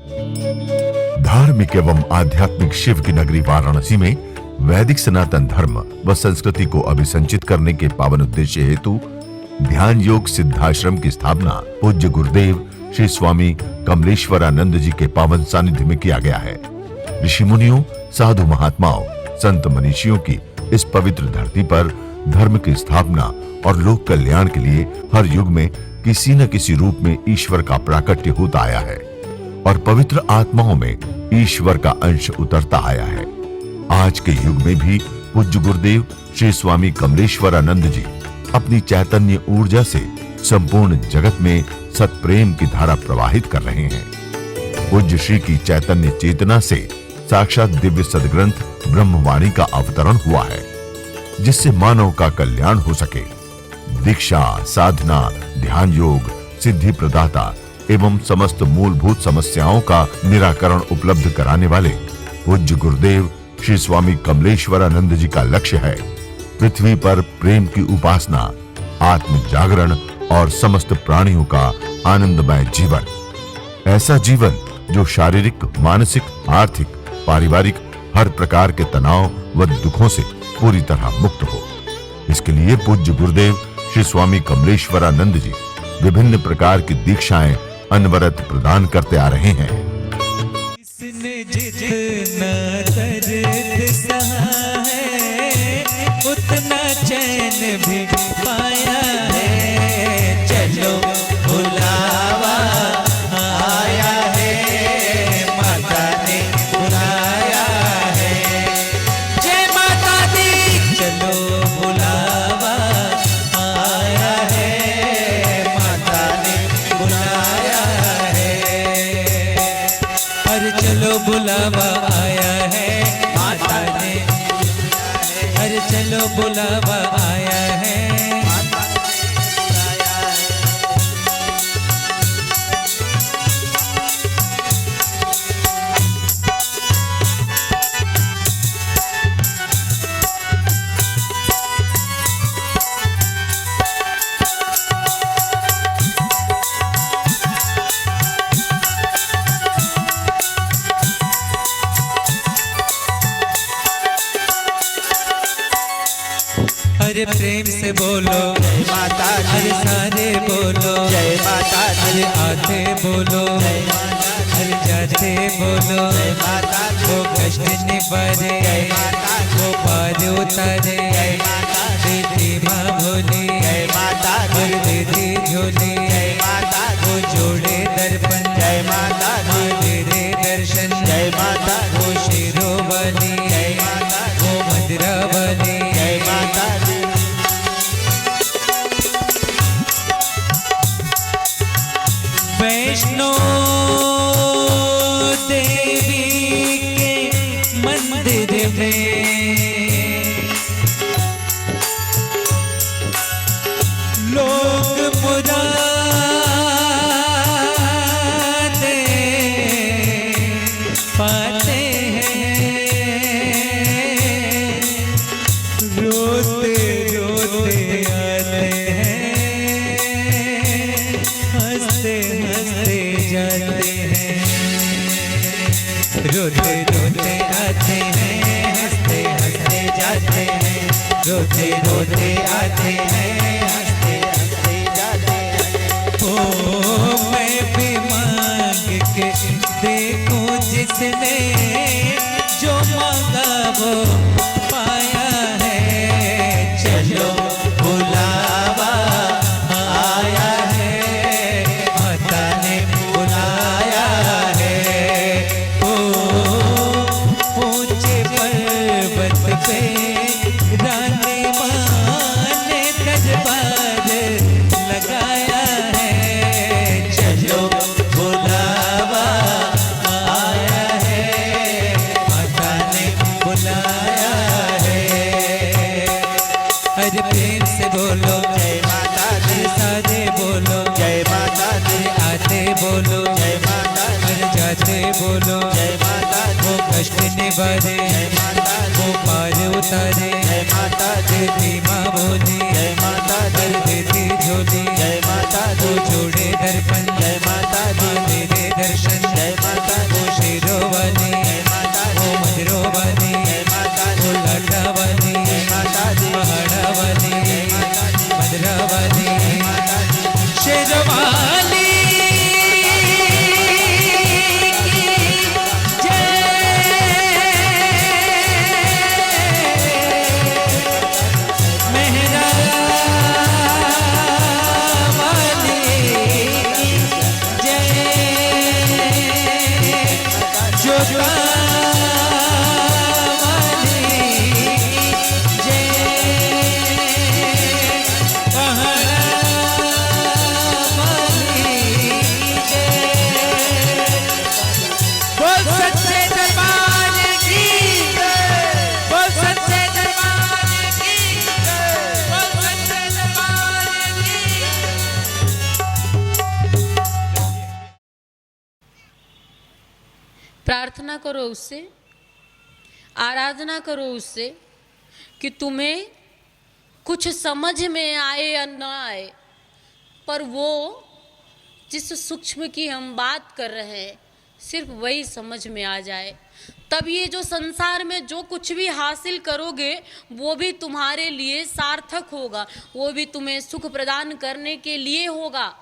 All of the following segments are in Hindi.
धार्मिक एवं आध्यात्मिक शिव की नगरी वाराणसी में वैदिक सनातन धर्म व संस्कृति को अभिसंचित करने के पावन उद्देश्य हेतु ध्यान योग सिद्धाश्रम की स्थापना पूज्य गुरुदेव श्री स्वामी कमलेश्वरानंद जी के पावन सानिध्य में किया गया है। ऋषि मुनियों, साधु महात्माओं, संत मनीषियों की इस पवित्र धरती पर धर्म की स्थापना और लोक कल्याण के लिए हर युग में किसी न किसी रूप में ईश्वर का प्राकट्य होता आया है और पवित्र आत्माओं में ईश्वर का अंश उतरता आया है। आज के युग में भी पूज्य गुरुदेव श्री स्वामी कमलेश्वरानंद जी अपनी चैतन्य ऊर्जा से संपूर्ण जगत में सत्प्रेम की धारा प्रवाहित कर रहे हैं। पूज्य श्री की चैतन्य चेतना से साक्षात दिव्य सदग्रंथ ब्रह्मवाणी का अवतरण हुआ है, जिससे मानव का कल्याण हो सके। दीक्षा, साधना, ध्यान योग, सिद्धि प्रदाता एवं समस्त मूलभूत समस्याओं का निराकरण उपलब्ध कराने वाले पूज्य गुरुदेव श्री स्वामी कमलेश्वरानंद जी का लक्ष्य है पृथ्वी पर प्रेम की उपासना, आत्म जागरण और समस्त प्राणियों का आनंदमय जीवन। ऐसा जीवन जो शारीरिक, मानसिक, आर्थिक, पारिवारिक हर प्रकार के तनाव व दुखों से पूरी तरह मुक्त हो। इसके लिए पूज्य गुरुदेव श्री स्वामी कमलेश्वरानंद जी विभिन्न प्रकार की दीक्षाएं अनवरत प्रदान करते आ रहे हैं। जिसने जितना दर्द सहा है उतना चैन भी पाया है। चलो बुलावा आया है, माता ने बुलाया है। जय माता दी। चलो बुलावा आया है, माता ने बुलाया है। अरे चलो बुलावा आया है, माता ने। अरे चलो बुलावा आया है। अरे प्रेम से बोलो जय माता दी। अरे सारे बोलो जय माता दी। अरे आते बोलो जय माता दी। अरे जाते बोलो जय माता दी। वो कष्ट निवारे जय माता दी। वो पार उतारे जय माता दी। देती माँ भोली जय माता दी। देती झोली जय माता दी। वो जोड़े दर्पण जय माता दी। तेरे दर्शन जय माता दी। वो शेरों वाली जय माता दी। वो मदरा वाली जय माता दी। वैष्णो देवी के मंदिर में लोग मुरादें पाते हैं। रोते रोते आते हैं, हंसते हंसते जाते हैं। रोते रोते आते हैं, हंसते हंसते जाते हैं। रोते रोते आते हैं, हंसते हंसते जाते हैं। ओ मैं भी मांग के देखूं जिसने जो मांगा वो पाया है। चलो बुलावा आया है, माता ने बुलाया है। ओ ऊंचे पर्वत पे रानी माँ ने दरबार लगाया है। चलो बुलावा आया है, माता ने बुलाया है। अरे प्रेम से बोलो जय माता दी। सारे बोलो जय माता दी। आते बोलो जय माता दी। अरे जाते बोलो जय माता दी। वो कष्ट निवारे जय माता दी। वो पार उतारे जय माता दी। देती माँ बोली जय माता दी। देती झोली जय माता दी। वो जोड़े दर्पण जय माता दी। तेरे दर्शन जय माता अशोका प्रार्थना करो उससे, आराधना करो उससे कि तुम्हें कुछ समझ में आए या ना आए, पर वो जिस सूक्ष्म की हम बात कर रहे हैं सिर्फ वही समझ में आ जाए। तब ये जो संसार में जो कुछ भी हासिल करोगे वो भी तुम्हारे लिए सार्थक होगा, वो भी तुम्हें सुख प्रदान करने के लिए होगा।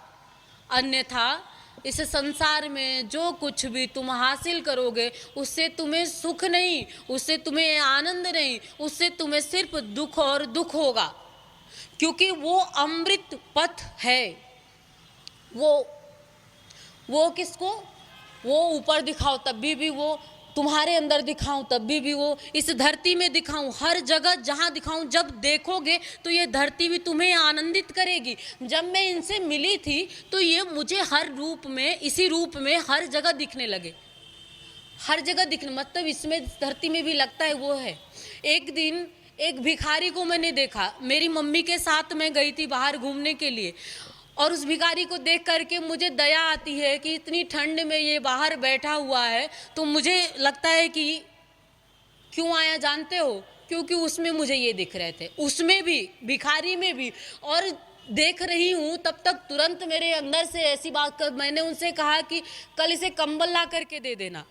अन्यथा इस संसार में जो कुछ भी तुम हासिल करोगे उससे तुम्हें सुख नहीं, उससे तुम्हें आनंद नहीं, उससे तुम्हें सिर्फ दुख और दुख होगा। क्योंकि वो अमृत पथ है। वो किसको, वो ऊपर दिखाओ तब भी वो, तुम्हारे अंदर दिखाऊं तब भी वो, इस धरती में दिखाऊं, हर जगह जहां दिखाऊं, जब देखोगे तो ये धरती भी तुम्हें आनंदित करेगी। जब मैं इनसे मिली थी तो ये मुझे हर रूप में, इसी रूप में हर जगह दिखने लगे, हर जगह दिखने, मतलब इसमें धरती में भी लगता है वो है। एक दिन एक भिखारी को मैंने देखा, मेरी मम्मी के साथ मैं गई थी बाहर घूमने के लिए, और उस भिखारी को देख करके मुझे दया आती है कि इतनी ठंड में ये बाहर बैठा हुआ है। तो मुझे लगता है कि क्यों आया जानते हो, क्योंकि उसमें मुझे ये दिख रहे थे, उसमें भी, भिखारी में भी। और देख रही हूँ तब तक तुरंत मेरे अंदर से ऐसी बात कर, मैंने उनसे कहा कि कल इसे कंबल ला करके दे देना।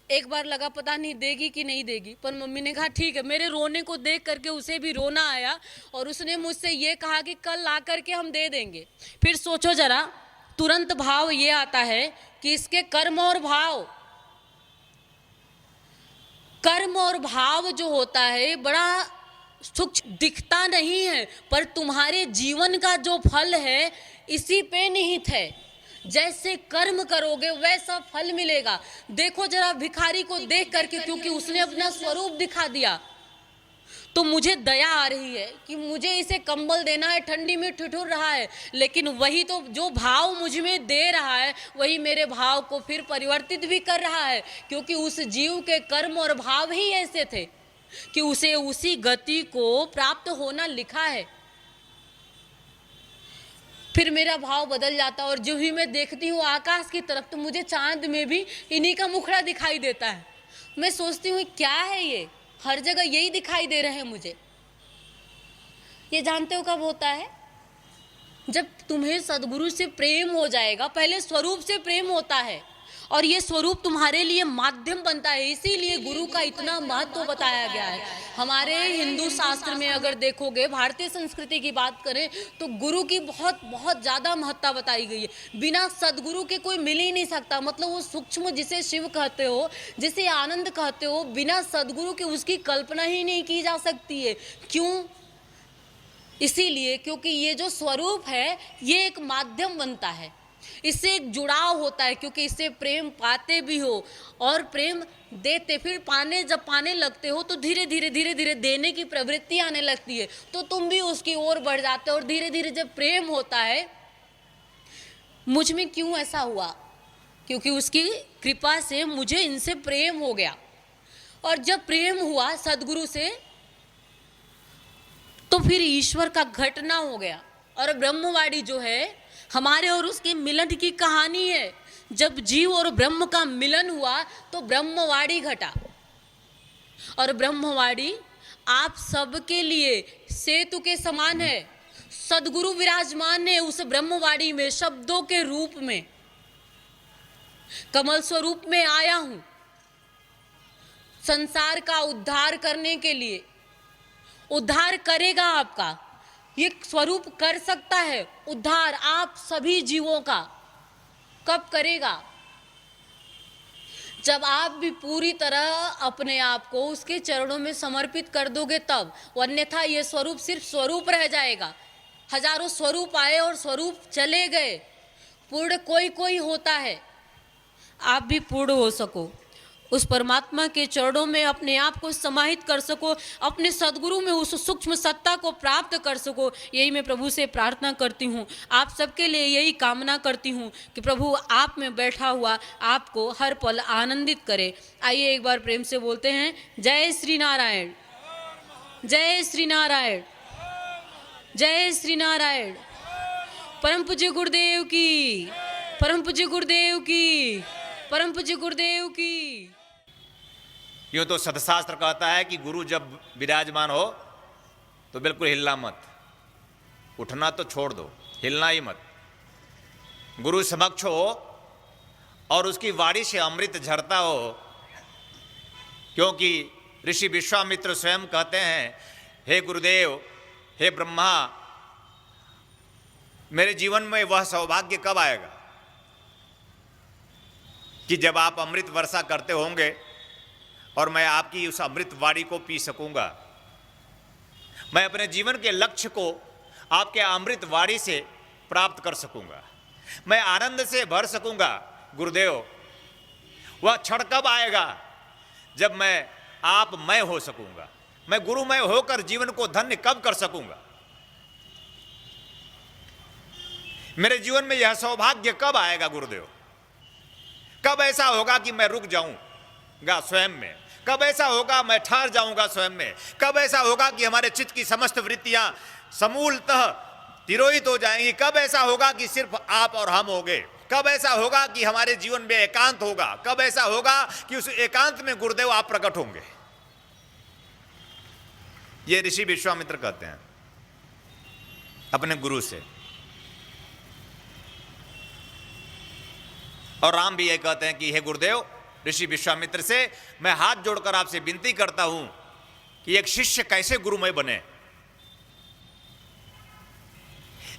एक बार लगा पता नहीं देगी कि नहीं देगी, पर मम्मी ने कहा ठीक है। मेरे रोने को देख करके उसे भी रोना आया और उसने मुझसे ये कहा कि कल ला करके हम दे देंगे। फिर सोचो जरा, तुरंत भाव ये आता है कि इसके कर्म और भाव, कर्म और भाव जो होता है बड़ा सूक्ष्म दिखता नहीं है, पर तुम्हारे जीवन का जो फल है इसी पे निहित है। जैसे कर्म करोगे वैसा फल मिलेगा। देखो जरा भिखारी को देख करके, क्योंकि उसने अपना स्वरूप दिखा दिया, तो मुझे दया आ रही है कि मुझे इसे कंबल देना है, ठंडी में ठिठुर रहा है, लेकिन वही तो जो भाव मुझ में दे रहा है वही मेरे भाव को फिर परिवर्तित भी कर रहा है। क्योंकि उस जीव के कर्म और भाव ही ऐसे थे कि उसे उसी गति को प्राप्त होना लिखा है। फिर मेरा भाव बदल जाता, और जो ही मैं देखती हूँ आकाश की तरफ तो मुझे चांद में भी इन्हीं का मुखड़ा दिखाई देता है। मैं सोचती हूँ क्या है ये, हर जगह यही दिखाई दे रहे हैं मुझे। ये जानते हो कब होता है, जब तुम्हें सद्गुरु से प्रेम हो जाएगा। पहले स्वरूप से प्रेम होता है और ये स्वरूप तुम्हारे लिए माध्यम बनता है। इसीलिए गुरु का इतना महत्व बताया गया है। हमारे हिंदू शास्त्र में अगर देखोगे, भारतीय संस्कृति की बात करें तो गुरु की बहुत बहुत ज़्यादा महत्ता बताई गई है। बिना सद्गुरु के कोई मिल ही नहीं सकता। मतलब वो सूक्ष्म जिसे शिव कहते हो, जिसे आनंद कहते हो, बिना सद्गुरु के उसकी कल्पना ही नहीं की जा सकती है। क्यों? इसीलिए क्योंकि ये जो स्वरूप है ये एक माध्यम बनता है, इससे एक जुड़ाव होता है, क्योंकि इससे प्रेम पाते भी हो और प्रेम देते। फिर जब पाने लगते हो तो धीरे धीरे देने की प्रवृत्ति आने लगती है, तो तुम भी उसकी ओर बढ़ जाते हो। और धीरे धीरे जब प्रेम होता है, मुझ में क्यों ऐसा हुआ, क्योंकि उसकी कृपा से मुझे इनसे प्रेम हो गया। और जब प्रेम हुआ सदगुरु से तो फिर ईश्वर का घटना हो गया। और ब्रह्मवाणी जो है हमारे और उसके मिलन की कहानी है। जब जीव और ब्रह्म का मिलन हुआ तो ब्रह्मवाणी घटा, और ब्रह्मवाणी आप सबके लिए सेतु के समान है। सदगुरु विराजमान है उस ब्रह्मवाणी में, शब्दों के रूप में, कमल स्वरूप में आया हूं संसार का उद्धार करने के लिए। उद्धार करेगा आपका, ये स्वरूप कर सकता है उद्धार आप सभी जीवों का। कब करेगा? जब आप भी पूरी तरह अपने आप को उसके चरणों में समर्पित कर दोगे तब। अन्यथा ये स्वरूप सिर्फ स्वरूप रह जाएगा। हजारों स्वरूप आए और स्वरूप चले गए। पूर्ण कोई कोई होता है। आप भी पूर्ण हो सको, उस परमात्मा के चरणों में अपने आप को समाहित कर सको, अपने सद्गुरु में उस सूक्ष्म सत्ता को प्राप्त कर सको। यही मैं प्रभु से प्रार्थना करती हूँ, आप सबके लिए यही कामना करती हूँ कि प्रभु आप में बैठा हुआ आपको हर पल आनंदित करे। आइए एक बार प्रेम से बोलते हैं, जय श्री नारायण, जय श्री नारायण, जय श्री नारायण। परम पूज्य गुरुदेव की, परम पूज्य गुरुदेव की, परम पूज्य गुरुदेव की। यूँ तो सतशास्त्र कहता है कि गुरु जब विराजमान हो तो बिल्कुल हिलना मत, उठना तो छोड़ दो, हिलना ही मत। गुरु समक्ष हो और उसकी वाणी से अमृत झरता हो, क्योंकि ऋषि विश्वामित्र स्वयं कहते हैं, हे गुरुदेव, हे ब्रह्मा, मेरे जीवन में वह सौभाग्य कब आएगा कि जब आप अमृत वर्षा करते होंगे और मैं आपकी उस अमृत वाणी को पी सकूंगा। मैं अपने जीवन के लक्ष्य को आपके अमृत वाणी से प्राप्त कर सकूंगा, मैं आनंद से भर सकूंगा। गुरुदेव, वह क्षण कब आएगा जब मैं हो सकूंगा, मैं गुरुमय होकर जीवन को धन्य कब कर सकूंगा? मेरे जीवन में यह सौभाग्य कब आएगा गुरुदेव? कब ऐसा होगा कि मैं रुक जाऊंगा स्वयं में? कब ऐसा होगा मैं ठहर जाऊंगा स्वयं में? कब ऐसा होगा कि हमारे चित्त की समस्त वृत्तियां समूलतः तिरोहित हो जाएंगी? कब ऐसा होगा कि सिर्फ आप और हम होंगे? कब ऐसा होगा कि हमारे जीवन में एकांत होगा? कब ऐसा होगा कि उस एकांत में गुरुदेव आप प्रकट होंगे? ये ऋषि विश्वामित्र कहते हैं अपने गुरु से, और राम भी ये कहते हैं कि हे गुरुदेव, ऋषि विश्वामित्र से मैं हाथ जोड़कर आपसे विनती करता हूं कि एक शिष्य कैसे गुरुमय बने,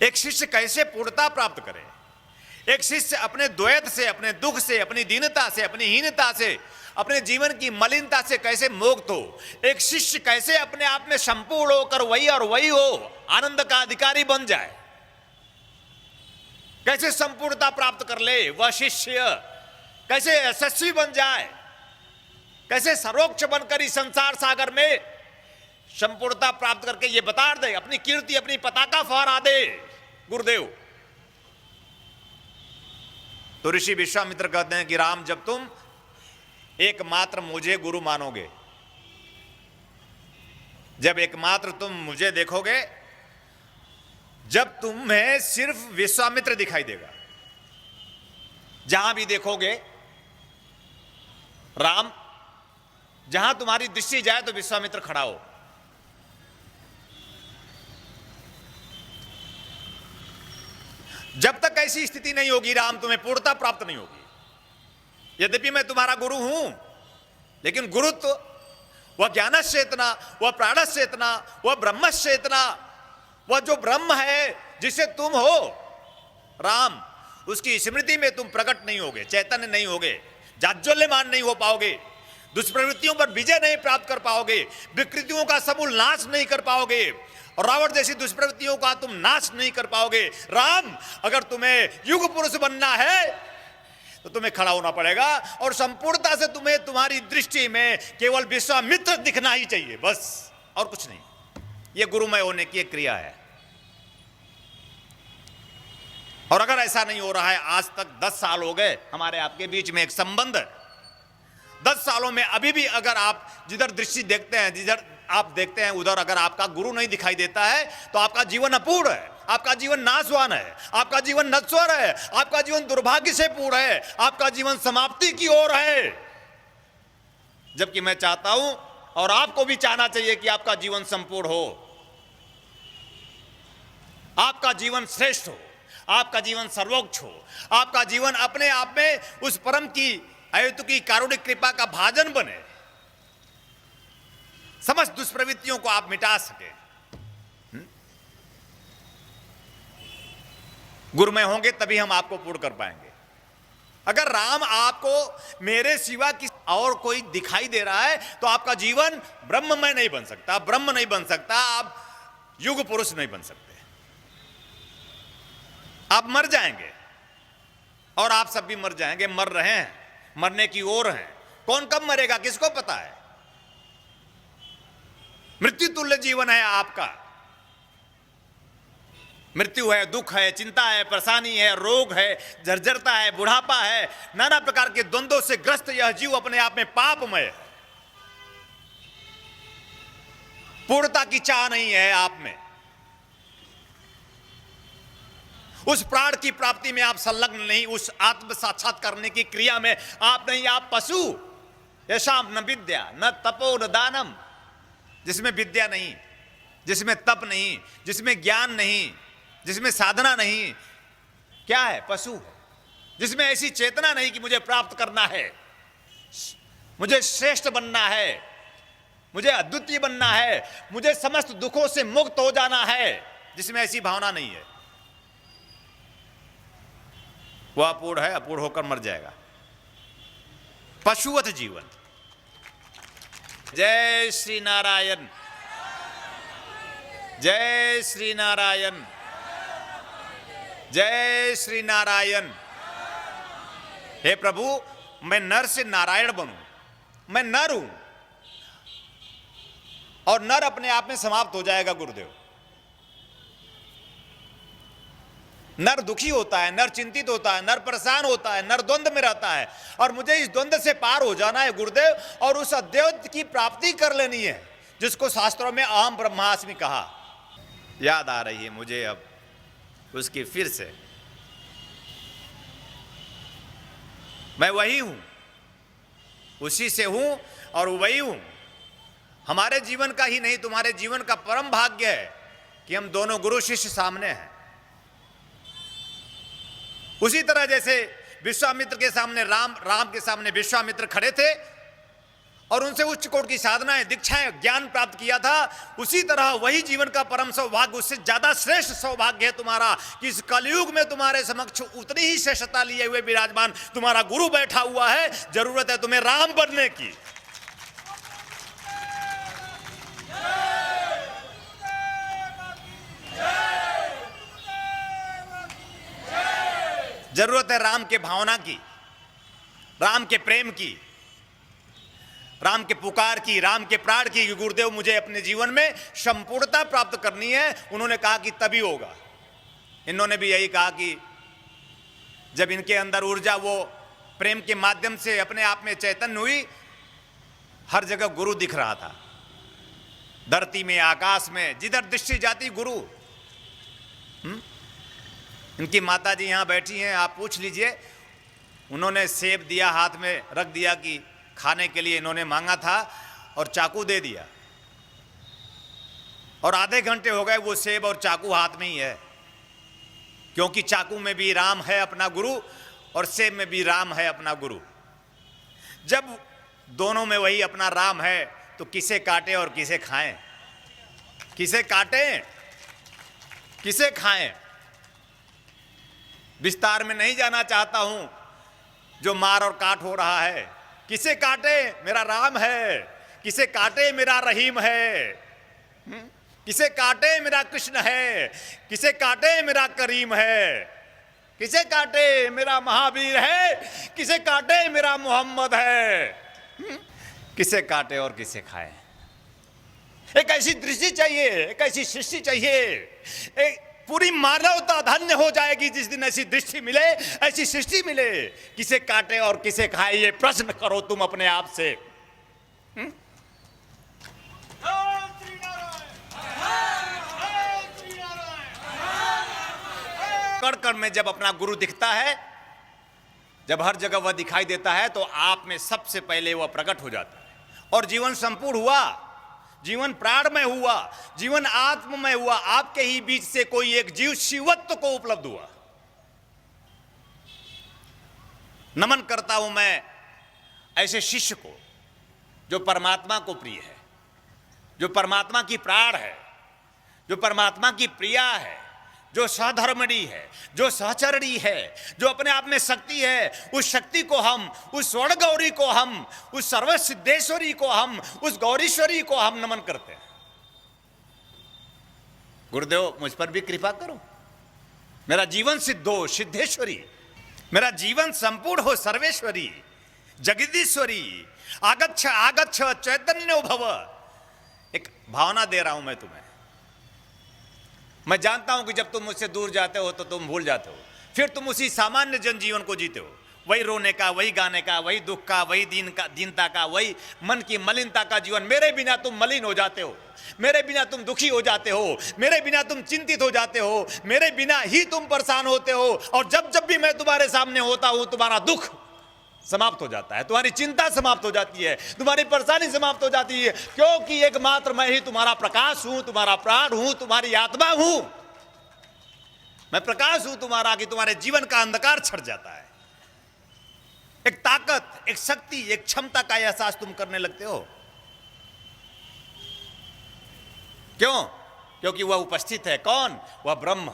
एक शिष्य कैसे पूर्णता प्राप्त करे, एक शिष्य अपने द्वैत से, अपने दुख से, अपनी दीनता से, अपनी हीनता से, अपने जीवन की मलिनता से कैसे मुक्त हो, एक शिष्य कैसे अपने आप में संपूर्ण होकर वही और वही हो, आनंद का अधिकारी बन जाए, कैसे संपूर्णता प्राप्त कर ले वह शिष्य, कैसे यशस्वी बन जाए, कैसे सर्वोच्च बनकर इस संसार सागर में संपूर्णता प्राप्त करके ये बता दे, अपनी कीर्ति, अपनी पताका फहरा दे गुरुदेव। तो ऋषि विश्वामित्र कहते हैं कि राम, जब तुम एकमात्र मुझे गुरु मानोगे, जब एकमात्र तुम मुझे देखोगे, जब तुम्हें सिर्फ विश्वामित्र दिखाई देगा, जहां भी देखोगे राम, जहां तुम्हारी दृष्टि जाए तो विश्वामित्र खड़ा हो। जब तक ऐसी स्थिति नहीं होगी राम, तुम्हें पूर्णता प्राप्त नहीं होगी। यद्यपि मैं तुम्हारा गुरु हूं, लेकिन गुरुत्व, वह ज्ञानस्य इतना, वह प्राणस्य इतना, वह ब्रह्मस्य इतना, वह जो ब्रह्म है जिसे तुम हो राम, उसकी स्मृति में तुम प्रकट नहीं होगे, चैतन्य नहीं होगे, जाज्वल्यमान नहीं हो पाओगे, दुष्प्रवृत्तियों पर विजय नहीं प्राप्त कर पाओगे, विकृतियों का समूल नाश नहीं कर पाओगे, और रावण जैसी दुष्प्रवृत्तियों का तुम नाश नहीं कर पाओगे। राम, अगर तुम्हें युग पुरुष बनना है तो तुम्हें खड़ा होना पड़ेगा, और संपूर्णता से तुम्हें तुम्हारी दृष्टि में केवल विश्वामित्र दिखना ही चाहिए, बस, और कुछ नहीं। यह गुरुमय होने की एक क्रिया है। और अगर ऐसा नहीं हो रहा है, आज तक 10 साल हो गए हमारे आपके बीच में एक संबंध है, 10 सालों में अभी भी अगर आप जिधर दृष्टि देखते हैं, जिधर आप देखते हैं उधर अगर आपका गुरु नहीं दिखाई देता है तो आपका जीवन अपूर्ण है, आपका जीवन नाशवान है, आपका जीवन नश्वर है, आपका जीवन दुर्भाग्य से पूर्ण है, आपका जीवन समाप्ति की ओर है। जबकि मैं चाहता हूं और आपको भी चाहना चाहिए कि आपका जीवन संपूर्ण हो, आपका जीवन श्रेष्ठ हो, आपका जीवन सर्वोच्च हो, आपका जीवन अपने आप में उस परम की अहेतुकी कारुणिक कृपा का भाजन बने, समस्त दुष्प्रवृत्तियों को आप मिटा सके। गुरुमय होंगे तभी हम आपको पूर्ण कर पाएंगे। अगर राम आपको मेरे सिवा किसी और कोई दिखाई दे रहा है तो आपका जीवन ब्रह्ममय नहीं बन सकता, ब्रह्म नहीं बन सकता, आप युग पुरुष नहीं बन सकते, आप मर जाएंगे, और आप सब भी मर जाएंगे, मर रहे हैं। मरने की ओर हैं। कौन कब मरेगा किसको पता है। मृत्यु तुल्य जीवन है आपका। मृत्यु है, दुख है, चिंता है, परेशानी है, रोग है, जर्जरता है, बुढ़ापा है, नाना प्रकार के द्वंद्वों से ग्रस्त यह जीव अपने आप में पापमय है। पूर्णता की चाह नहीं है आप में। उस प्राण की प्राप्ति में आप संलग्न नहीं, उस आत्म साक्षात करने की क्रिया में आप नहीं, आप पशु। यशाम न विद्या न तपो न दानम, जिसमें विद्या नहीं, जिसमें तप नहीं, जिसमें ज्ञान नहीं, जिसमें साधना नहीं, क्या है? पशु है। जिसमें ऐसी चेतना नहीं कि मुझे प्राप्त करना है, मुझे श्रेष्ठ बनना है, मुझे अद्वितीय बनना है, मुझे समस्त दुखों से मुक्त हो जाना है, जिसमें ऐसी भावना नहीं है, वह अपूर्ण है, अपूर्ण होकर मर जाएगा। पशुवत जीवन। जय श्री नारायण, जय श्री नारायण, जय श्री नारायण। हे प्रभु, मैं नर से नारायण बनूं। मैं नर हूं और नर अपने आप में समाप्त हो जाएगा गुरुदेव। नर दुखी होता है, नर चिंतित होता है, नर परेशान होता है, नर द्वंद्व में रहता है, और मुझे इस द्वंद्व से पार हो जाना है गुरुदेव, और उस अद्वैत की प्राप्ति कर लेनी है जिसको शास्त्रों में अहम ब्रह्मास्मि कहा। याद आ रही है मुझे अब उसकी फिर से। मैं वही हूं, उसी से हूं और वही हूं। हमारे जीवन का ही नहीं, तुम्हारे जीवन का परम भाग्य है कि हम दोनों गुरु शिष्य सामने हैं। उसी तरह जैसे विश्वामित्र के सामने राम के सामने विश्वामित्र खड़े थे और उनसे उच्च कोटि की साधनाएं, दीक्षाएं, ज्ञान प्राप्त किया था, उसी तरह वही जीवन का परम सौभाग्य, उससे ज्यादा श्रेष्ठ सौभाग्य है तुम्हारा कि इस कलयुग में तुम्हारे समक्ष उतनी ही श्रेष्ठता लिए हुए विराजमान तुम्हारा गुरु बैठा हुआ है। जरूरत है तुम्हें राम बनने की। जरूरत है राम के भावना की, राम के प्रेम की, राम के पुकार की, राम के प्राण की। गुरुदेव मुझे अपने जीवन में संपूर्णता प्राप्त करनी है। उन्होंने कहा कि तभी होगा। इन्होंने भी यही कहा कि जब इनके अंदर ऊर्जा वो प्रेम के माध्यम से अपने आप में चैतन्य हुई, हर जगह गुरु दिख रहा था, धरती में, आकाश में, जिधर दृष्टि जाती गुरु। इनकी माता जी यहां बैठी हैं, आप पूछ लीजिए। उन्होंने सेब दिया, हाथ में रख दिया कि खाने के लिए इन्होंने मांगा था, और चाकू दे दिया, और आधे घंटे हो गए वो सेब और चाकू हाथ में ही है, क्योंकि चाकू में भी राम है अपना गुरु और सेब में भी राम है अपना गुरु। जब दोनों में वही अपना राम है तो किसे काटे और किसे खाएं? किसे काटें, किसे खाएं? विस्तार में नहीं जाना चाहता हूं जो मार और काट हो रहा है। किसे काटे? मेरा राम है। किसे काटे? मेरा रहीम है। किसे काटे? मेरा कृष्ण है। किसे काटे? मेरा करीम है। किसे काटे? मेरा महावीर है। किसे काटे? मेरा मोहम्मद है। किसे काटे और किसे खाए? एक ऐसी दृष्टि चाहिए, एक ऐसी सृष्टि चाहिए। एक पूरी मानवता धन्य हो जाएगी जिस दिन ऐसी दृष्टि मिले, ऐसी सृष्टि मिले। किसे काटे और किसे खाए, ये प्रश्न करो तुम अपने आप से। कण कण में जब अपना गुरु दिखता है, जब हर जगह वह दिखाई देता है, तो आप में सबसे पहले वह प्रकट हो जाता है और जीवन संपूर्ण हुआ, जीवन प्राणमय हुआ, जीवन आत्ममय हुआ। आपके ही बीच से कोई एक जीव शिवत्व को उपलब्ध हुआ। नमन करता हूं मैं ऐसे शिष्य को जो परमात्मा को प्रिय है, जो परमात्मा की प्राण है, जो परमात्मा की प्रिया है, जो सहधर्मणी है, जो सहचरणी है, जो अपने आप में शक्ति है। उस शक्ति को हम, उस स्वर्ण गौरी को हम, उस सर्व सिद्धेश्वरी को हम, उस गौरीश्वरी को हम नमन करते हैं। गुरुदेव मुझ पर भी कृपा करो, मेरा जीवन सिद्ध हो सिद्धेश्वरी, मेरा जीवन संपूर्ण हो सर्वेश्वरी, जगदीश्वरी आगच्छ आगच्छ चैतन्यो भव। एक भावना दे रहा हूं मैं तुम्हें। मैं जानता हूं कि जब तुम मुझसे दूर जाते हो तो तुम भूल जाते हो, फिर तुम उसी सामान्य जनजीवन को जीते हो, वही रोने का, वही गाने का, वही दुख का, वही दीनता का, वही मन की मलिनता का जीवन। मेरे बिना तुम मलिन हो जाते हो, मेरे बिना तुम दुखी हो जाते हो, मेरे बिना तुम चिंतित हो जाते हो, मेरे बिना ही तुम परेशान होते हो। और जब जब भी मैं तुम्हारे सामने होता हूं तुम्हारा दुख समाप्त हो जाता है, तुम्हारी चिंता समाप्त हो जाती है, तुम्हारी परेशानी समाप्त हो जाती है, क्योंकि एकमात्र मैं ही तुम्हारा प्रकाश हूं, तुम्हारा प्राण हूं, तुम्हारी आत्मा हूं। मैं प्रकाश हूं तुम्हारा, कि तुम्हारे जीवन का अंधकार छट जाता है। एक ताकत, एक शक्ति, एक क्षमता का एहसास तुम करने लगते हो। क्यों? क्योंकि वह उपस्थित है। कौन? वह ब्रह्म।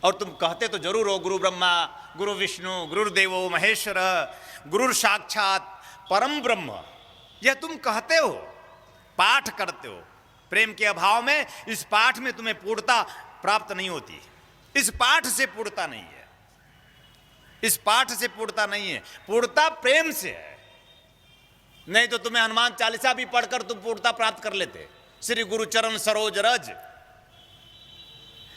और तुम कहते तो जरूर हो गुरु ब्रह्मा, गुरु विष्णु, गुरुदेवो महेश्वर, गुरु साक्षात परम ब्रह्म। यह तुम कहते हो, पाठ करते हो। प्रेम के अभाव में इस पाठ में तुम्हें पूर्णता प्राप्त नहीं होती। इस पाठ से पूर्णता नहीं है, इस पाठ से पूर्णता नहीं है। पूर्णता प्रेम से है। नहीं तो तुम्हें हनुमान चालीसा भी पढ़कर तुम पूर्णता प्राप्त कर लेते, श्री गुरु चरण सरोज रज।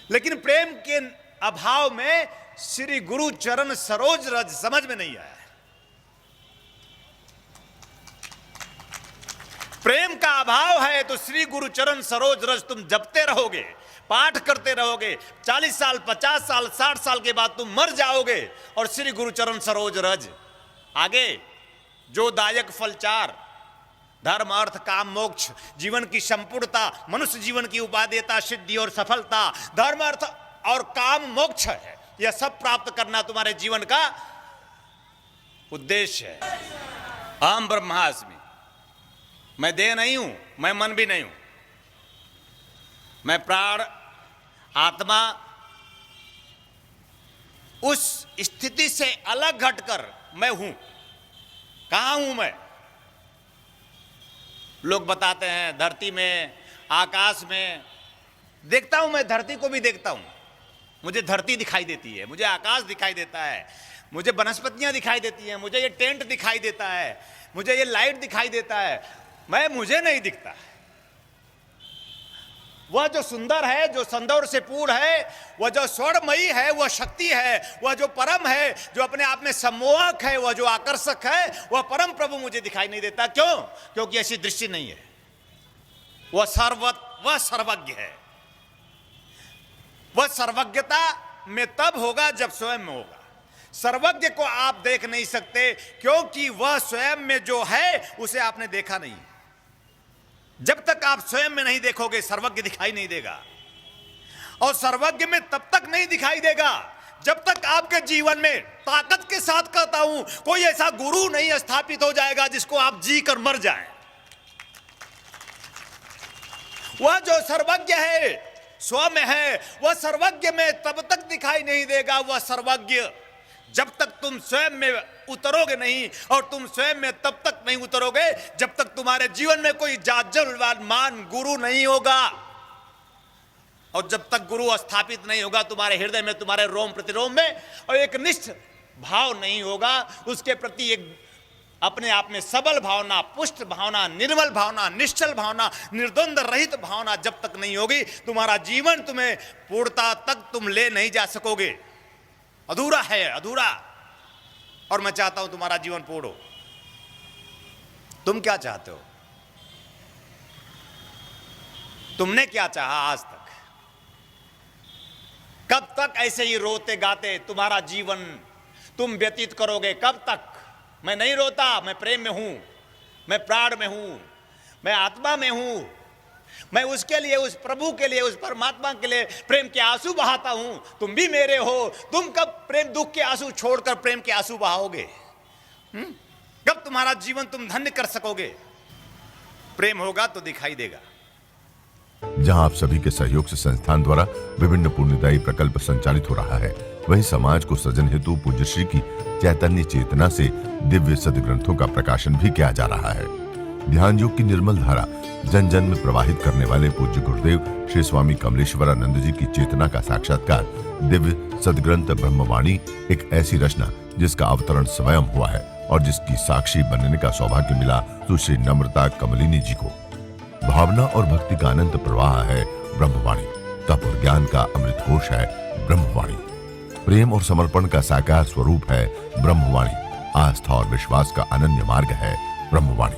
लेकिन प्रेम के अभाव में श्री गुरु चरण सरोज रज समझ में नहीं आया। प्रेम का अभाव है तो श्री गुरु चरण सरोज रज तुम जपते रहोगे, पाठ करते रहोगे। 40 साल, 50 साल, 60 साल के बाद तुम मर जाओगे और श्री गुरु चरण सरोज रज। आगे जो दायक फल 4, धर्म अर्थ काम मोक्ष, जीवन की संपूर्णता, मनुष्य जीवन की उपादेयता, सिद्धि और सफलता, धर्म अर्थ और काम मोक्ष है। यह सब प्राप्त करना तुम्हारे जीवन का उद्देश्य है। अहम ब्रह्मास्मि। मैं देह नहीं हूं, मैं मन भी नहीं हूं, मैं प्राण आत्मा। उस स्थिति से अलग हटकर मैं हूं। कहां हूं मैं? लोग बताते हैं धरती में, आकाश में। देखता हूं, मैं धरती को भी देखता हूं। मुझे धरती दिखाई देती है, मुझे आकाश दिखाई देता है, मुझे वनस्पतियां दिखाई देती हैं, मुझे ये टेंट दिखाई देता है, मुझे ये लाइट दिखाई देता है। मुझे नहीं दिखता। वह जो सुंदर है, जो सौंदर्य से पूर्ण है, वह जो स्वर्णमयी है, वह शक्ति है, वह जो परम है, जो अपने आप में सम्मोहक है, वह जो आकर्षक है, वह परम प्रभु मुझे दिखाई नहीं देता। क्यों? क्योंकि ऐसी दृष्टि नहीं है। वह सर्वज्ञ है। वह सर्वज्ञता में तब होगा जब स्वयं में होगा। सर्वज्ञ को आप देख नहीं सकते क्योंकि वह स्वयं में जो है उसे आपने देखा नहीं। जब तक आप स्वयं में नहीं देखोगे सर्वज्ञ दिखाई नहीं देगा। और सर्वज्ञ में तब तक नहीं दिखाई देगा जब तक आपके जीवन में, ताकत के साथ कहता हूं, कोई ऐसा गुरु नहीं स्थापित हो जाएगा जिसको आप जी कर मर जाएं। वह जो सर्वज्ञ है, स्व में है, वह सर्वज्ञ में तब तक दिखाई नहीं देगा। वह सर्वज्ञ जब तक तुम स्वयं में उतरोगे नहीं, और तुम स्वयं में तब तक नहीं उतरोगे जब तक तुम्हारे जीवन में कोई जाज्जलमान गुरु नहीं होगा। और जब तक गुरु स्थापित नहीं होगा तुम्हारे हृदय में, तुम्हारे रोम प्रतिरोम में, और एक निष्ठ भाव नहीं होगा उसके प्रति, एक अपने आप में सबल भावना, पुष्ट भावना, निर्मल भावना, निश्चल भावना, निर्द्वंद रहित भावना जब तक नहीं होगी, तुम्हारा जीवन तुम्हें पूर्णता तक तुम ले नहीं जा सकोगे। अधूरा है, अधूरा। और मैं चाहता हूं तुम्हारा जीवन पूर्ण हो। तुम क्या चाहते हो? तुमने क्या चाहा आज तक? कब तक ऐसे ही रोते गाते तुम्हारा जीवन तुम व्यतीत करोगे? कब तक? मैं नहीं रोता, मैं प्रेम में हूं, मैं प्राण में हूं, मैं आत्मा में हूं। मैं उसके लिए, उस प्रभु के लिए, उस परमात्मा के लिए प्रेम के आंसू बहाता हूं। तुम भी मेरे हो। तुम कब प्रेम दुख के आंसू छोड़कर प्रेम के आंसू बहाओगे? कब तुम्हारा जीवन तुम धन्य कर सकोगे? प्रेम होगा तो दिखाई देगा। जहां आप सभी के सहयोग से संस्थान द्वारा विभिन्न पुण्यदायी प्रकल्प संचालित हो रहा है, वहीं समाज को सृजन हेतु पूज्य श्री की चैतन्य चेतना से दिव्य सदग्रंथों का प्रकाशन भी किया जा रहा है। ध्यान योग की निर्मल धारा जन जन में प्रवाहित करने वाले पूज्य गुरुदेव श्री स्वामी कमलेश्वरानंद जी की चेतना का साक्षात्कार दिव्य सदग्रंथ ब्रह्मवाणी, एक ऐसी रचना जिसका अवतरण स्वयं हुआ है और जिसकी साक्षी बनने का सौभाग्य मिला सुश्री नम्रता कमलिनी जी को। भावना और भक्ति का अनंत प्रवाह है ब्रह्मवाणी, तप और ज्ञान का अमृत कोश है ब्रह्मवाणी, प्रेम और समर्पण का साकार स्वरूप है ब्रह्मवाणी, आस्था और विश्वास का अनन्य मार्ग है ब्रह्मवाणी।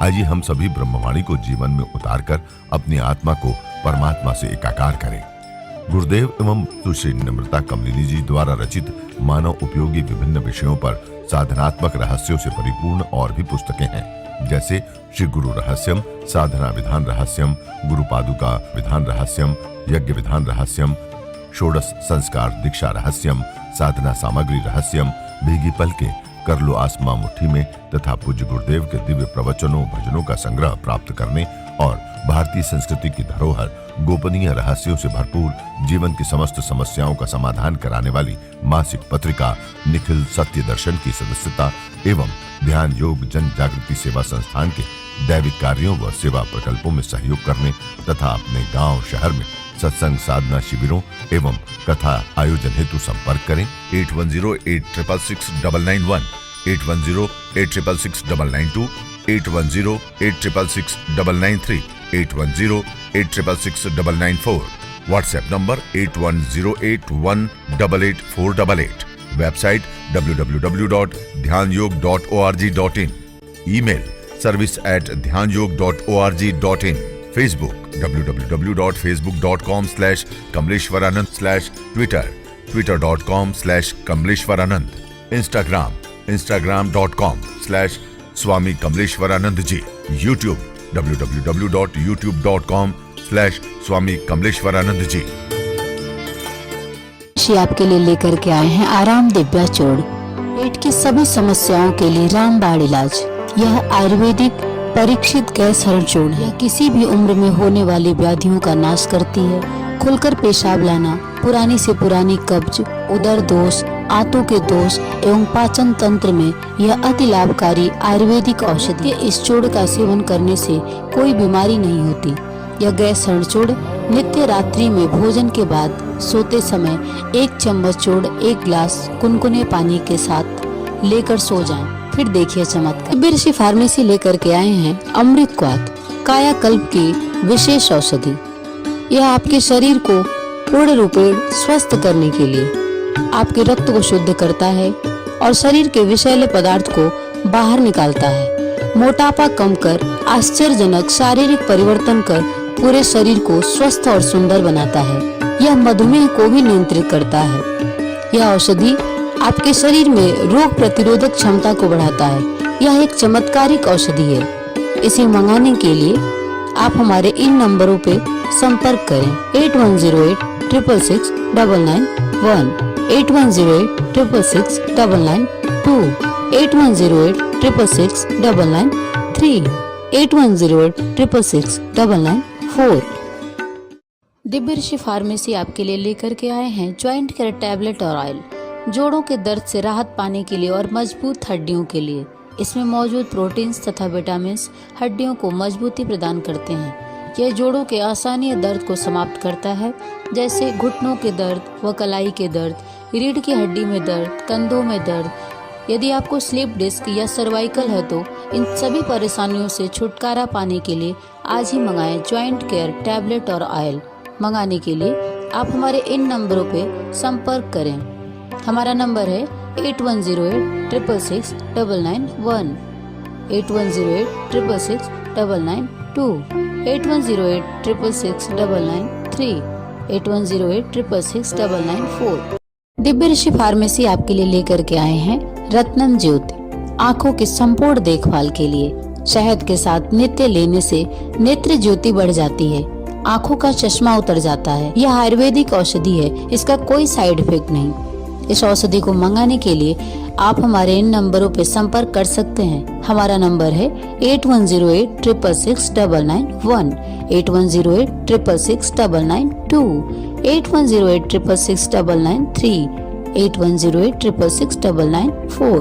आइए हम सभी ब्रह्मवाणी को जीवन में उतारकर अपनी आत्मा को परमात्मा से एकाकार करें। गुरुदेव एवं सुश्री नम्रता कमलिनी जी द्वारा रचित मानव उपयोगी विभिन्न विषयों पर साधनात्मक रहस्यों से परिपूर्ण और भी पुस्तकें हैं, जैसे श्री गुरु रहस्यम, साधना विधान रहस्यम, गुरु पादुका विधान रहस्यम, यज्ञ विधान रहस्यम, षोडश संस्कार दीक्षा रहस्यम, साधना सामग्री रहस्यम, भीगी पलके, कर लो आसमां मुट्ठी में तथा पूज्य गुरुदेव के दिव्य प्रवचनों भजनों का संग्रह प्राप्त करने और भारतीय संस्कृति की धरोहर गोपनीय रहस्यों से भरपूर जीवन की समस्त समस्याओं का समाधान कराने वाली मासिक पत्रिका निखिल सत्य दर्शन की सदस्यता एवं ध्यान योग जन जागृति सेवा संस्थान के दैविक कार्यों व सेवा प्रकल्पों में सहयोग करने तथा अपने गांव शहर में सत्संग साधना शिविरों एवं कथा आयोजन हेतु संपर्क करें 8108666991, 8108666992, 8108666993, 8108666994, व्हाट्सएप नंबर 8108188488, वेबसाइट www.dhyanयोग.org.in, ईमेल service@dhyanयोग.org.in, Facebook www.facebook.com/kamleshwaranand, Twitter twitter.com/kamleshwaranand, Instagram instagram.com/Swami Kamleshwaranand ji, YouTube www.youtube.com/Swami Kamleshwaranand ji। आपके लिए लेकर के आए हैं आराम दिव्या चूर्ण, पेट की सभी समस्याओं के लिए रामबाण इलाज। यह आयुर्वेदिक परीक्षित गैस हरण चूर्ण है। किसी भी उम्र में होने वाली व्याधियों का नाश करती है। खुलकर पेशाब लाना, पुरानी से पुरानी कब्ज, उदर दोष, आंतों के दोष एवं पाचन तंत्र में यह अति लाभकारी आयुर्वेदिक औषधि। इस चूर्ण का सेवन करने से कोई बीमारी नहीं होती। यह गैस हरण चूर्ण नित्य रात्रि में भोजन के बाद सोते समय 1 चम्मच चूर्ण 1 गिलास कुनकुने पानी के साथ लेकर सो जाएं। फिर देखिए चमत्कार। बिरसी फार्मेसी लेकर के आए हैं अमृत क्वाथ, कायाकल्प की विशेष औषधि। यह आपके शरीर को पूर्ण रूपेण स्वस्थ करने के लिए आपके रक्त को शुद्ध करता है और शरीर के विषैले पदार्थ को बाहर निकालता है। मोटापा कम कर आश्चर्यजनक शारीरिक परिवर्तन कर पूरे शरीर को स्वस्थ और सुंदर बनाता है। यह मधुमेह को भी नियंत्रित करता है। यह औषधि आपके शरीर में रोग प्रतिरोधक क्षमता को बढ़ाता है। यह एक चमत्कारिक औषधि है। इसे मंगाने के लिए आप हमारे इन नंबरों पे संपर्क करें 8108666991, 8108666992, 8108666993, 8108666994। दिव्य ऋषि फार्मेसी आपके लिए लेकर के आए हैं ज्वाइंट केयर टैबलेट और ऑयल, जोड़ों के दर्द से राहत पाने के लिए और मजबूत हड्डियों के लिए। इसमें मौजूद प्रोटीन्स तथा विटामिन्स हड्डियों को मजबूती प्रदान करते हैं। यह जोड़ों के असहनीय दर्द को समाप्त करता है, जैसे घुटनों के दर्द व कलाई के दर्द, रीढ़ की हड्डी में दर्द, कंधों में दर्द। यदि आपको स्लिप डिस्क या सर्वाइकल है तो इन सभी परेशानियों से छुटकारा पाने के लिए आज ही मंगाएं ज्वाइंट केयर टैबलेट और ऑयल। मंगाने के लिए आप हमारे इन नंबरों पे संपर्क करें। हमारा नंबर है 8108666991, 8108666992, 8108666993, 8108666994। दिव्य ऋषि फार्मेसी आपके लिए लेकर के आए हैं रत्नम ज्योति, आँखों की संपूर्ण देखभाल के लिए। शहद के साथ नित्य लेने से नेत्र ज्योति बढ़ जाती है, आँखों का चश्मा उतर जाता है। यह आयुर्वेदिक औषधि है, इसका कोई साइड इफेक्ट नहीं। इस औषधि को मंगाने के लिए आप हमारे इन नंबरों पे संपर्क कर सकते हैं। हमारा नंबर है 8108666991, 8108666992, 8108666993, 8108666994।